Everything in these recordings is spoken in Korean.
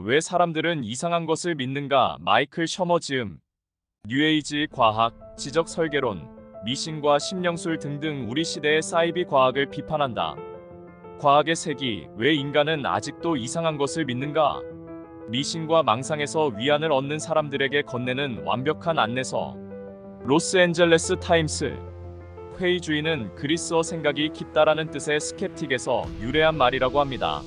왜 사람들은 이상한 것을 믿는가? 마이클 셔머 지음. 뉴에이지 과학, 지적 설계론, 미신과 심령술 등등 우리 시대의 사이비 과학을 비판한다. 과학의 색이 왜 인간은 아직도 이상한 것을 믿는가? 미신과 망상에서 위안을 얻는 사람들에게 건네는 완벽한 안내서. 로스앤젤레스 타임스. 회의주의는 그리스어 생각이 깊다라는 뜻의 스캡틱에서 유래한 말이라고 합니다.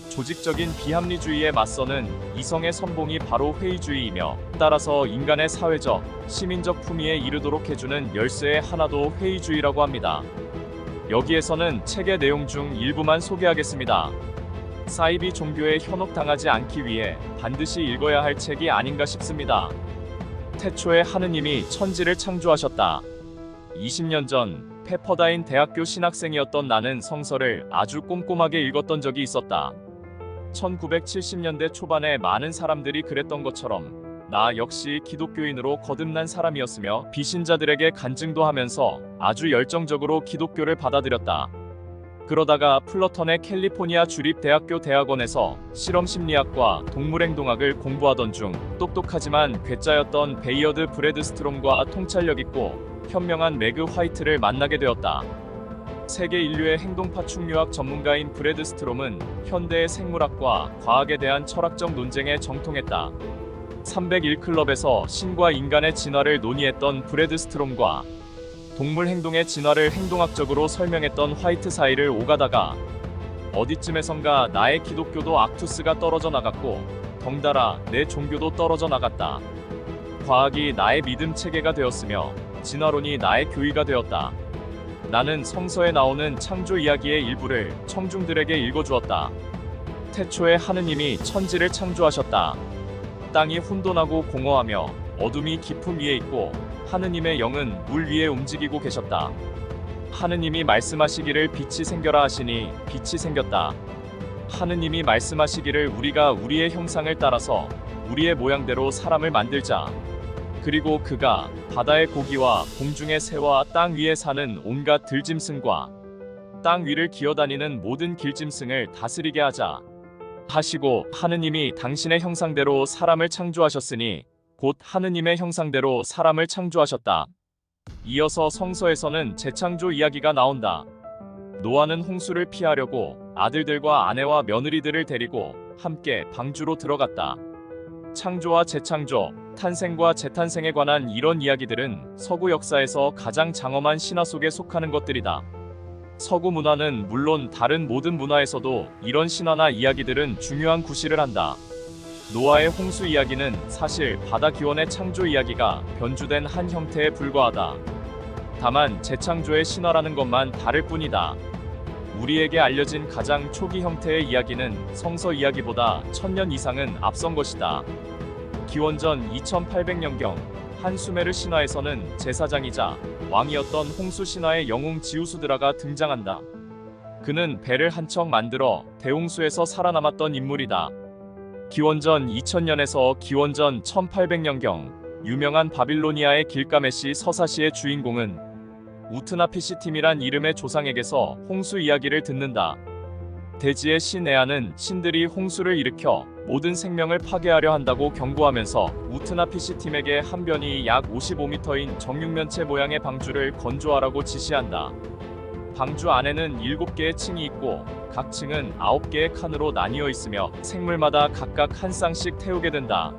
조직적인 비합리주의에 맞서는 이성의 선봉이 바로 회의주의이며, 따라서 인간의 사회적, 시민적 품위에 이르도록 해주는 열쇠의 하나도 회의주의라고 합니다. 여기에서는 책의 내용 중 일부만 소개하겠습니다. 사이비 종교에 현혹당하지 않기 위해 반드시 읽어야 할 책이 아닌가 싶습니다. 태초에 하느님이 천지를 창조하셨다. 20년 전 페퍼다인 대학교 신학생이었던 나는 성서를 아주 꼼꼼하게 읽었던 적이 있었다. 1970년대 초반에 많은 사람들이 그랬던 것처럼 나 역시 기독교인으로 거듭난 사람이었으며 비신자들에게 간증도 하면서 아주 열정적으로 기독교를 받아들였다. 그러다가 플러턴의 캘리포니아 주립대학교 대학원에서 실험심리학과 동물행동학을 공부하던 중 똑똑하지만 괴짜였던 베이어드 브래드스트롬과 통찰력 있고 현명한 매그 화이트를 만나게 되었다. 세계 인류의 행동파충류학 전문가인 브래드스트롬은 현대의 생물학과 과학에 대한 철학적 논쟁에 정통했다. 301클럽에서 신과 인간의 진화를 논의했던 브래드스트롬과 동물 행동의 진화를 행동학적으로 설명했던 화이트 사이를 오가다가 어디쯤에선가 나의 기독교도 악투스가 떨어져 나갔고 덩달아 내 종교도 떨어져 나갔다. 과학이 나의 믿음 체계가 되었으며 진화론이 나의 교의가 되었다. 나는 성서에 나오는 창조 이야기의 일부를 청중들에게 읽어주었다. 태초에 하느님이 천지를 창조하셨다. 땅이 혼돈하고 공허하며 어둠이 깊음 위에 있고 하느님의 영은 물 위에 움직이고 계셨다. 하느님이 말씀하시기를 빛이 생겨라 하시니 빛이 생겼다. 하느님이 말씀하시기를 우리가 우리의 형상을 따라서 우리의 모양대로 사람을 만들자. 그리고 그가 바다의 고기와 공중의 새와 땅 위에 사는 온갖 들짐승과 땅 위를 기어다니는 모든 길짐승을 다스리게 하자 하시고, 하느님이 당신의 형상대로 사람을 창조하셨으니 곧 하느님의 형상대로 사람을 창조하셨다. 이어서 성서에서는 재창조 이야기가 나온다. 노아는 홍수를 피하려고 아들들과 아내와 며느리들을 데리고 함께 방주로 들어갔다. 창조와 재창조, 탄생과 재탄생에 관한 이런 이야기들은 서구 역사에서 가장 장엄한 신화 속에 속하는 것들이다. 서구 문화는 물론 다른 모든 문화에서도 이런 신화나 이야기들은 중요한 구실을 한다. 노아의 홍수 이야기는 사실 바다 기원의 창조 이야기가 변주된 한 형태에 불과하다. 다만 재창조의 신화라는 것만 다를 뿐이다. 우리에게 알려진 가장 초기 형태의 이야기는 성서 이야기보다 1000년 이상은 앞선 것이다. 기원전 2800년경 한 수메르 신화에서는 제사장이자 왕이었던 홍수 신화의 영웅 지우스드라가 등장한다. 그는 배를 한 척 만들어 대홍수에서 살아남았던 인물이다. 기원전 2000년에서 기원전 1800년경 유명한 바빌로니아의 길가메시 서사시의 주인공은 우트나피시팀이란 이름의 조상에게서 홍수 이야기를 듣는다. 대지의 신 에아는 신들이 홍수를 일으켜 모든 생명을 파괴하려 한다고 경고하면서 우트나피시팀에게 한 변이 약 55m인 정육면체 모양의 방주를 건조하라고 지시한다. 방주 안에는 7개의 층이 있고 각 층은 9개의 칸으로 나뉘어 있으며 생물마다 각각 한 쌍씩 태우게 된다.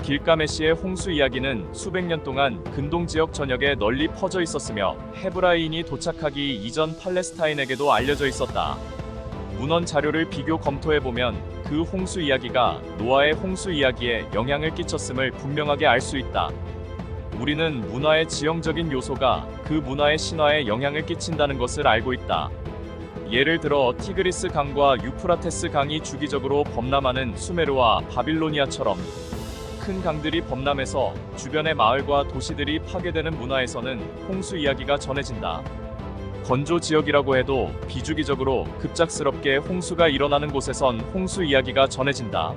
길가메시의 홍수 이야기는 수백 년 동안 근동 지역 전역에 널리 퍼져 있었으며 헤브라이인이 도착하기 이전 팔레스타인에게도 알려져 있었다. 문헌 자료를 비교 검토해보면 그 홍수 이야기가 노아의 홍수 이야기에 영향을 끼쳤음을 분명하게 알 수 있다. 우리는 문화의 지형적인 요소가 그 문화의 신화에 영향을 끼친다는 것을 알고 있다. 예를 들어 티그리스 강과 유프라테스 강이 주기적으로 범람하는 수메르와 바빌로니아처럼 큰 강들이 범람해서 주변의 마을과 도시들이 파괴되는 문화에서는 홍수 이야기가 전해진다. 건조 지역이라고 해도 비주기적으로 급작스럽게 홍수가 일어나는 곳에선 홍수 이야기가 전해진다.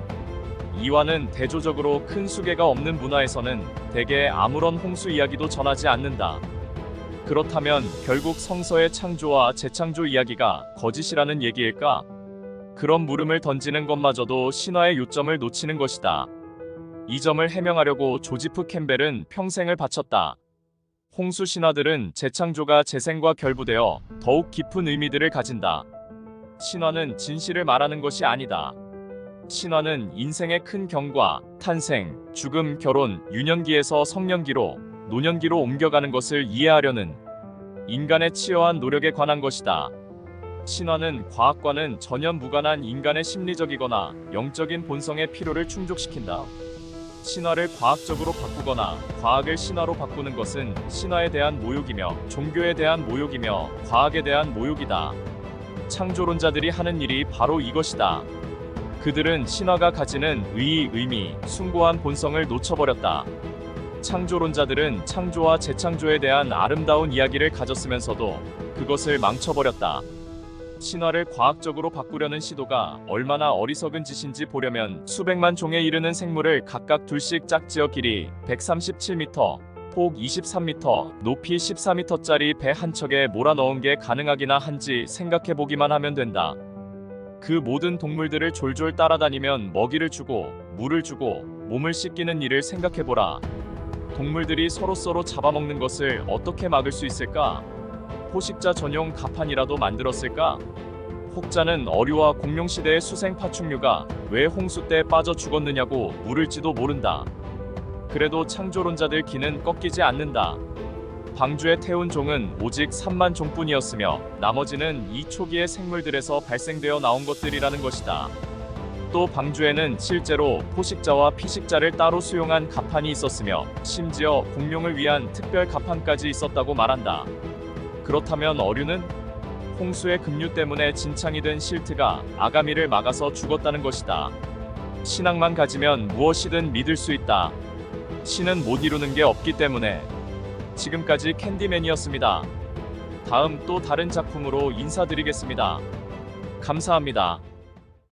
이와는 대조적으로 큰 수계가 없는 문화에서는 대개 아무런 홍수 이야기도 전하지 않는다. 그렇다면 결국 성서의 창조와 재창조 이야기가 거짓이라는 얘기일까? 그런 물음을 던지는 것마저도 신화의 요점을 놓치는 것이다. 이 점을 해명하려고 조지프 캠벨은 평생을 바쳤다. 홍수 신화들은 재창조가 재생과 결부되어 더욱 깊은 의미들을 가진다. 신화는 진실을 말하는 것이 아니다. 신화는 인생의 큰 경과, 탄생, 죽음, 결혼, 유년기에서 성년기로, 노년기로 옮겨가는 것을 이해하려는 인간의 치열한 노력에 관한 것이다. 신화는 과학과는 전혀 무관한 인간의 심리적이거나 영적인 본성의 필요를 충족시킨다. 신화를 과학적으로 바꾸거나 과학을 신화로 바꾸는 것은 신화에 대한 모욕이며 종교에 대한 모욕이며 과학에 대한 모욕이다. 창조론자들이 하는 일이 바로 이것이다. 그들은 신화가 가지는 의미, 숭고한 본성을 놓쳐버렸다. 창조론자들은 창조와 재창조에 대한 아름다운 이야기를 가졌으면서도 그것을 망쳐버렸다. 신화를 과학적으로 바꾸려는 시도가 얼마나 어리석은 짓인지 보려면 수백만 종에 이르는 생물을 각각 둘씩 짝지어 길이 137m, 폭 23m, 높이 14m짜리 배 한 척에 몰아넣은 게 가능하기나 한지 생각해보기만 하면 된다. 그 모든 동물들을 졸졸 따라다니면 먹이를 주고 물을 주고 몸을 씻기는 일을 생각해보라. 동물들이 서로 잡아먹는 것을 어떻게 막을 수 있을까? 포식자 전용 가판이라도 만들었을까? 혹자는 어류와 공룡시대의 수생 파충류가 왜 홍수 때 빠져 죽었느냐고 물을지도 모른다. 그래도 창조론자들 기는 꺾이지 않는다. 방주에 태운 종은 오직 3만 종뿐이었으며 나머지는 이 초기의 생물들에서 발생되어 나온 것들이라는 것이다. 또 방주에는 실제로 포식자와 피식자를 따로 수용한 가판이 있었으며 심지어 공룡을 위한 특별 가판까지 있었다고 말한다. 그렇다면 어류는? 홍수의 급류 때문에 진창이 된 실트가 아가미를 막아서 죽었다는 것이다. 신앙만 가지면 무엇이든 믿을 수 있다. 신은 못 이루는 게 없기 때문에. 지금까지 캔디맨이었습니다. 다음 또 다른 작품으로 인사드리겠습니다. 감사합니다.